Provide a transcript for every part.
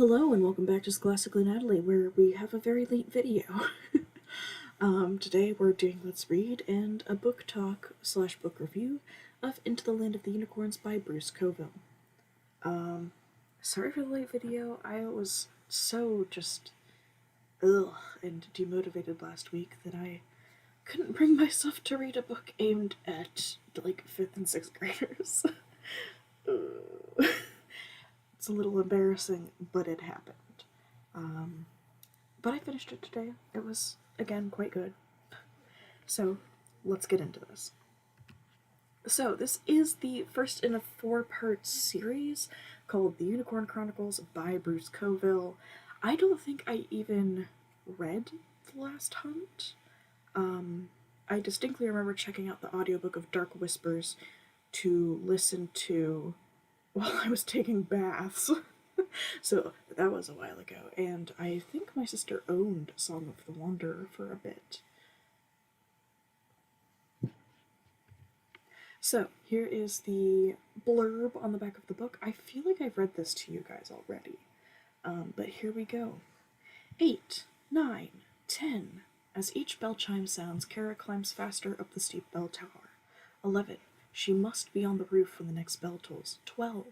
Hello and welcome back to Scholastically Natalie, where we have a very late video. Today we're doing Let's Read and a book talk slash book review of Into the Land of the Unicorns by Bruce Coville. Sorry for the late video. I was so just and demotivated last week that I couldn't bring myself to read a book aimed at like 5th and 6th graders. It's a little embarrassing, but it happened. But I finished it today. It was, again, quite good. So, let's get into this. So, this is the first in a 4-part series called The Unicorn Chronicles by Bruce Coville. I don't think I even read The Last Hunt. I distinctly remember checking out the audiobook of Dark Whispers to listen to while I was taking baths. So that was a while ago, and I think my sister owned Song of the Wanderer for a bit. So here is the blurb on the back of the book. I feel like I've read this to you guys already, but here we go. 8, 9, 10. As each bell chime sounds, Kara climbs faster up the steep bell tower. 11. She must be on the roof when the next bell tolls. 12.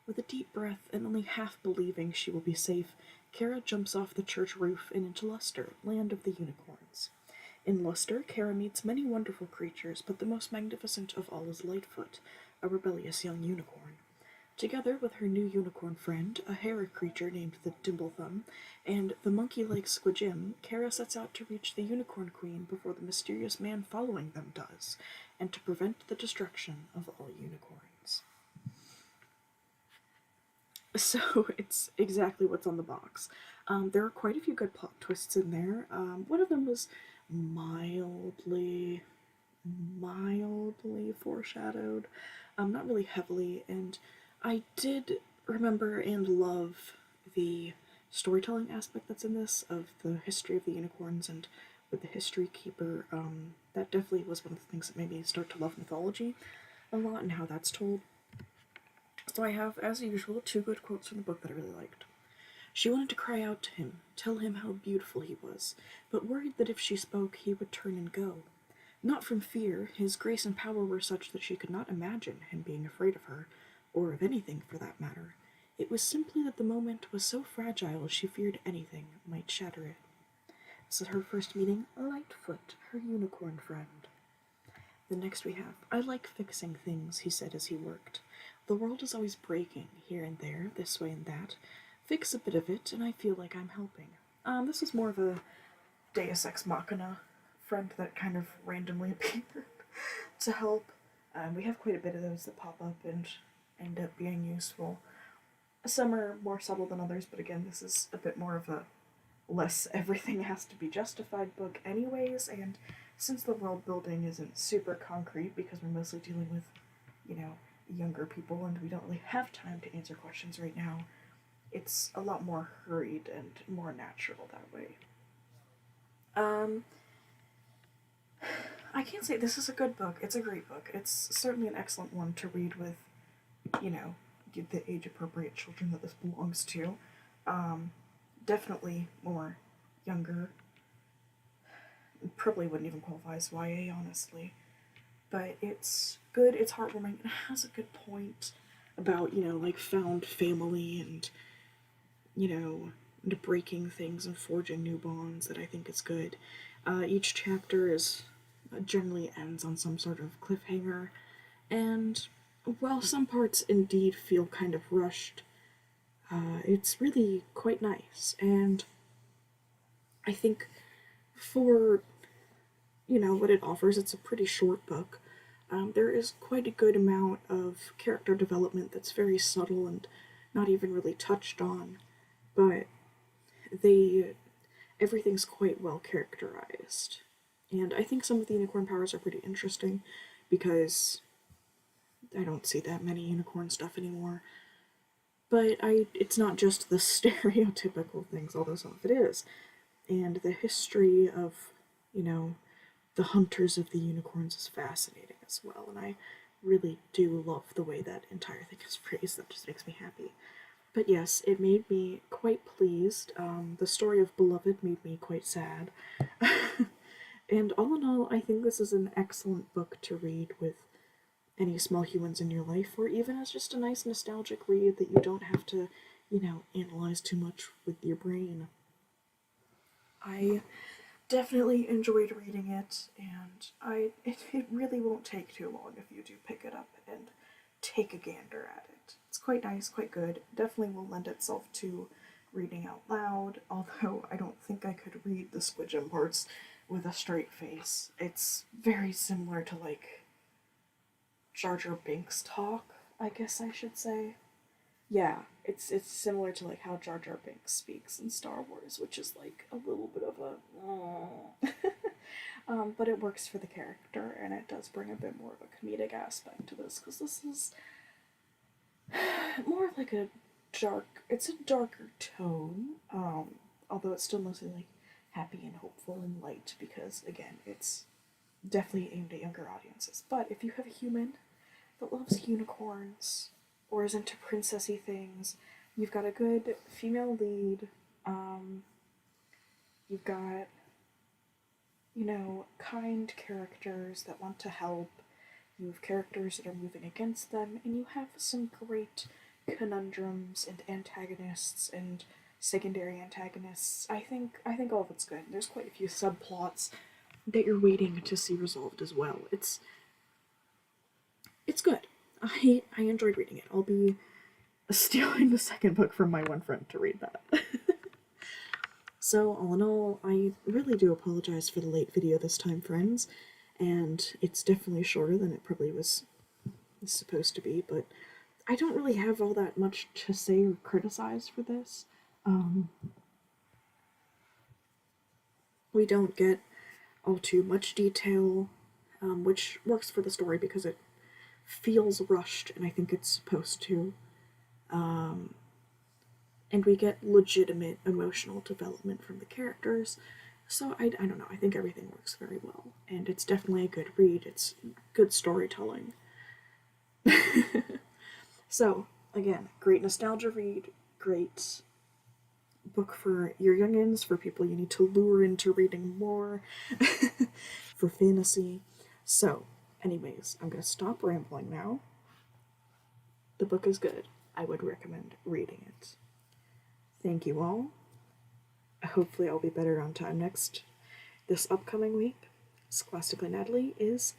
With a deep breath and only half believing she will be safe, Kara jumps off the church roof and into Luster, land of the unicorns. In Luster, Kara meets many wonderful creatures, but the most magnificent of all is Lightfoot, a rebellious young unicorn. Together with her new unicorn friend, a hare creature named the Dimblethumb, and the monkey-like Squidjim, Kara sets out to reach the Unicorn Queen before the mysterious man following them does, and to prevent the destruction of all unicorns. So it's exactly what's on the box. There are quite a few good plot twists in there. One of them was mildly foreshadowed, not really heavily, and I did remember and love the storytelling aspect that's in this, of the history of the unicorns and with the history keeper. That definitely was one of the things that made me start to love mythology a lot and how that's told. So I have, as usual, 2 good quotes from the book that I really liked. She wanted to cry out to him, tell him how beautiful he was, but worried that if she spoke, he would turn and go. Not from fear, his grace and power were such that she could not imagine him being afraid of her, or of anything for that matter. It was simply that the moment was so fragile she feared anything might shatter it. This is her first meeting Lightfoot, her unicorn friend. The next we have, I like fixing things, he said as he worked. The world is always breaking, here and there, this way and that. Fix a bit of it, and I feel like I'm helping. This is more of a Deus Ex Machina friend that kind of randomly appeared to help. We have quite a bit of those that pop up and end up being useful. Some are more subtle than others, but again, this is a bit more of a less everything has to be justified book anyways, and since the world building isn't super concrete because we're mostly dealing with, younger people and we don't really have time to answer questions right now, it's a lot more hurried and more natural that way. I can't say this is a good book. It's a great book. It's certainly an excellent one to read with, the age-appropriate children that this belongs to. Definitely more younger. Probably wouldn't even qualify as YA, honestly. But it's good, it's heartwarming, it has a good point about, found family and, breaking things and forging new bonds that I think is good. Each chapter generally ends on some sort of cliffhanger, and while some parts indeed feel kind of rushed, it's really quite nice, and I think for what it offers, it's a pretty short book. There is quite a good amount of character development that's very subtle and not even really touched on, but everything's quite well characterized. And I think some of the unicorn powers are pretty interesting because I don't see that many unicorn stuff anymore. But it's not just the stereotypical things, although some of it is. And the history of, the hunters of the unicorns is fascinating as well, and I really do love the way that entire thing is phrased. That just makes me happy. But yes, it made me quite pleased. The story of Beloved made me quite sad. And all in all, I think this is an excellent book to read with any small humans in your life, or even as just a nice nostalgic read that you don't have to, analyze too much with your brain. I definitely enjoyed reading it, and it really won't take too long if you do pick it up and take a gander at it. It's quite nice, quite good. Definitely will lend itself to reading out loud, although I don't think I could read the Squidgem parts with a straight face. It's very similar to like Jar Jar Binks talk, I guess I should say. Yeah, it's similar to like how Jar Jar Binks speaks in Star Wars, which is like a little bit of a but it works for the character, and it does bring a bit more of a comedic aspect to this, because this is more of like a it's a darker tone, although it's still mostly like happy and hopeful and light, because again, it's definitely aimed at younger audiences. But if you have a human that loves unicorns or is into princessy things, you've got a good female lead, you've got, kind characters that want to help, you have characters that are moving against them, and you have some great conundrums and antagonists and secondary antagonists. I think all of it's good. There's quite a few subplots that you're waiting to see resolved as well. It's good. I enjoyed reading it. I'll be stealing the second book from my one friend to read that. So, all in all, I really do apologize for the late video this time, friends, and it's definitely shorter than it probably was supposed to be, but I don't really have all that much to say or criticize for this. We don't get all too much detail, which works for the story because it feels rushed, and I think it's supposed to. And we get legitimate emotional development from the characters. So I don't know, I think everything works very well. And it's definitely a good read, it's good storytelling. So, again, great nostalgia read, great book for your youngins, for people you need to lure into reading more, for fantasy. So, anyways, I'm gonna stop rambling now. The book is good. I would recommend reading it. Thank you all. Hopefully, I'll be better on time this upcoming week. Scholastically Natalie is